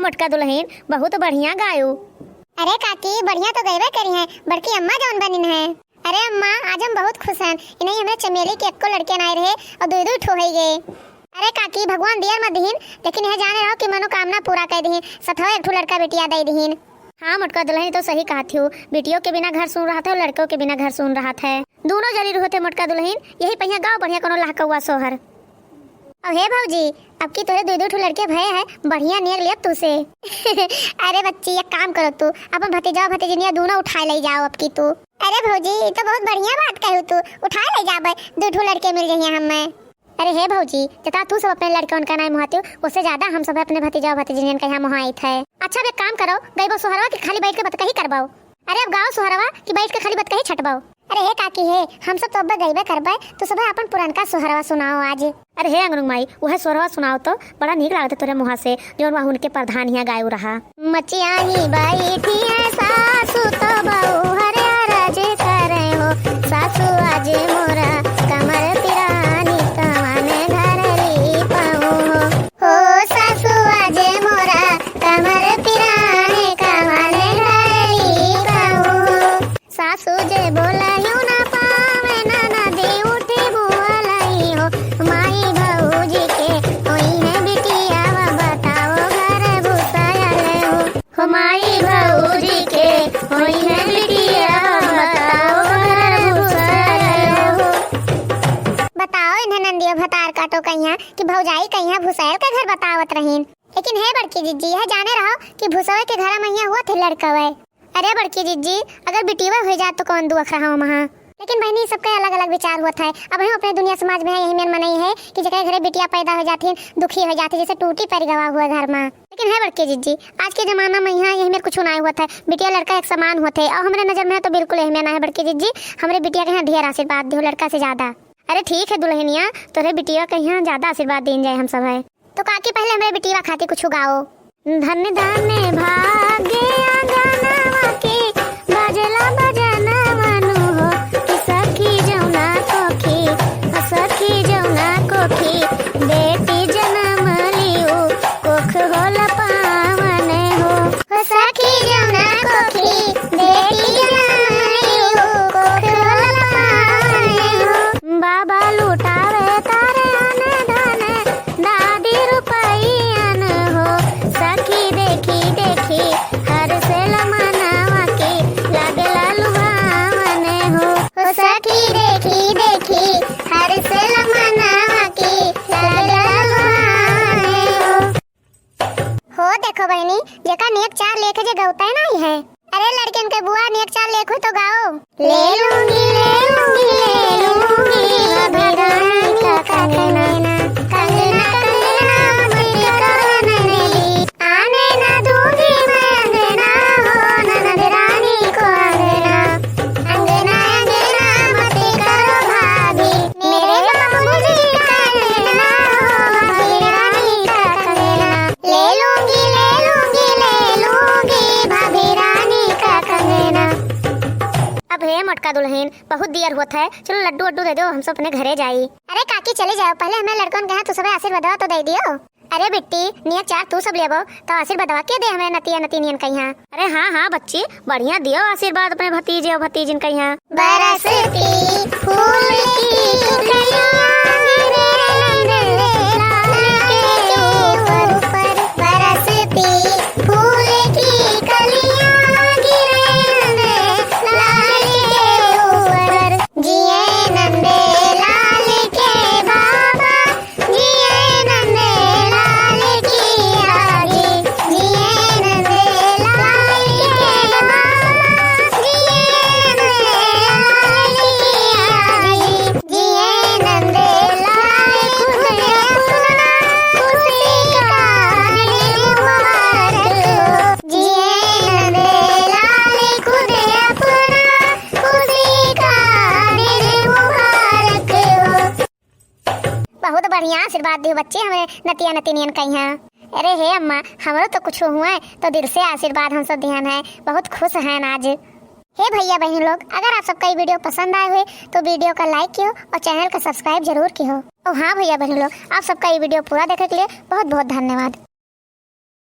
मोटका दुल्हन बहुत बढ़िया गायो। अरे काकी बढ़िया तो गईबे करी है, बड़की अम्मा जौन बनिन है। अरे अम्मा आज हम बहुत खुश हैं, इन्हें हमरे चमेली के एको लड़के नाय रहे और दो दो ठो हो गए। अरे काकी भगवान दियर मत दीन, लेकिन यह जाने रहो कि मनोकामना पूरा कर दीन, सथवा एक ठो लड़का बेटिया दे दीन। हाँ मोटका दुल्हन तो सही कहा थी, बेटियों के बिना घर सुन रहा था और लड़कों के बिना घर सुन रहा था। दोनों जरूर होते मोटका दुल्हन, यही पहिया गाँव बढ़िया कोनो लहकवा सोहर। अब हे भौजी अब की तोरे दो ठो लड़के भय है, बढ़िया नियर लिया तू से। अरे बच्ची एक काम करो, तू अपन भतीजा भतीजनिया दोनों उठा ले जाओ अब की तू। अरे भौजी ये तो बहुत बढ़िया बात कहू, तू उठा ले जाबे, दो ठो लड़के मिल गए हमें। अरे हे भौजी जता तू सब अपने लड़के उनका नाम मुहाते हो, उससे ज्यादा हम सब अपने भतीजा भतीजनियन का यहाँ मुहाइत है। अच्छा एक काम करो, गईबो सोहरवा कि खाली बैठ के बत कही करबाओ। अरे अब गाँव सोहरवा कि बैठ के खाली बत कही छटबाओ। अरे हे काकी हे हम सब तो अब गईबे करबे, तो सब अपन पुरानका सोहरवा सुनाओ आज। अरे हे अंगनू माई वह सोहरवा सुनाओ तो बड़ा नीक लागत तोरे मुहा से, जो वह उनके प्रधान यहाँ गायो रहा। मचिया ही बैठी है सासू तो बहू हरे राज करे हो, सासू आज मोरा कमर पिरानी कमाने घर ली पाऊं हो सासू आज मोरा कमर पिरानी कमाने घर ली पाऊं। सासू जे बोला यूं ना पावे ना नदी उठी बुआलाई हो, माई भौजी के होई है बिटिया वा बताओ घर भूसायले हो, माई भौजी के होई है बिटिया बताओ घर भूसायले हो। बताओ इन्हें नंदिया भतार काटो कहिया कि भौजाई कहिया भूसायल के घर बतावत रहीन। लेकिन हे बड़की जीजी यह जाने रहो कि भूसवे के घर में यहाँ हुआ थे लड़कवे। अरे बड़की जीजी अगर बिटिया हो जाए तो कौन दुख रहा वहाँ, लेकिन बहनी सबका अलग अलग विचार हुआ था। अब हम अपने दुनिया समाज में यही मेन मनाई है कि जगह घरे बिटिया पैदा हो जाती दुखी हो जाती, जैसे टूटी पर गवा हुआ घर में। लेकिन है बड़की जीजी आज के जमाना में यहाँ यही मेरे कुछ ना हुआ था, बिटिया लड़का एक समान होते और हमारे नजर में तो बिल्कुल यही मेना है बड़की जीजी, हमारे बिटिया के यहाँ ढेर आशीर्वाद दो लड़का से ज्यादा। अरे ठीक है दुल्हनिया तोरे बिटिया के यहाँ ज्यादा आशीर्वाद देन जाए हम सब है। तो काकी पहले हमारे बिटिया खाती कुछ गाओ। धन धन भागे आंगनवा के बजला बजना मनु हो, कि सखी जौना कोखी सखी जौना कोखी बेटी जन्म लियो कोख होला पावन हो, सखी जौना कोखी बेटी जन्म लियो कोख होला पावन हो। बाबा लुटावे तारे अन धन दादी रुपैयन हो, सखी देखी देखी हर से लमनावा के लागला लुभावन हो, सखी देखी देखी हर से लमनावा के लागला लुभावन हो। देखो बहनी जेका नेक चार लेख जे गौता है नहीं है। अरे लड़कन के बुआ नेक चार लेख हो तो गाओ। ले लूंगी ले लूंगी ले लूंगी अभिरानी का कंगना कंगना कंगना मुझे कौन मेरी आने ना दूंगी मैं अंगना हो ननद रानी को अंगना अंगना अंगना मत करो भाभी मेरे बाबूजी का अंगना हो अभिरानी का कंगना ले लूंगी भाभी रानी का कंगना। अब हे मोटका दुल्हन बहुत देर होता है, चलो लड्डू वड्डू दे दो हम सब अपने घरे जाई। अरे काकी चले जाओ, पहले हमें लड़कों के यहाँ तो सब आशीर्वाद तो दे दियो। अरे बिट्टी नियत चार तू सब लेबो तो आशीर्वाद के दे हमें नतिया नतीनियन के यहाँ। अरे हाँ हाँ बच्ची बढ़िया दियो आशीर्वाद अपने भतीजे और भतीजिन के यहाँ। बरसती फूल की टुकड़ियां गिरे लाल के ऊपर, बरसती फूल की कलियां गिरे लाल के ऊपर, जिए नंदे लाल के बाबा जिए नंदे लाल की आगे, जिए नंदे लाल के बाबा जिए नंदे लाल की आगे, जिए नंदे लाल खुद अपना खुशी का दिन मुबारक हो, जिए नंदे लाल खुद अपना खुशी का दिन मुबारक हो। बहुत बढ़िया आशीर्वाद दियो बच्चे हमें नतिया नतीनियन का यहाँ। अरे हे अम्मा हमारो तो कुछ हुआ है तो दिल से आशीर्वाद हम सब ध्यान है, बहुत खुश हैं आज। हे भैया बहन लोग अगर आप सबका ये वीडियो पसंद आए हुए तो वीडियो का लाइक कियो और चैनल का सब्सक्राइब जरूर कियो। और हाँ भैया बहन लोग आप सबका ये वीडियो पूरा देखने के लिए बहुत बहुत धन्यवाद।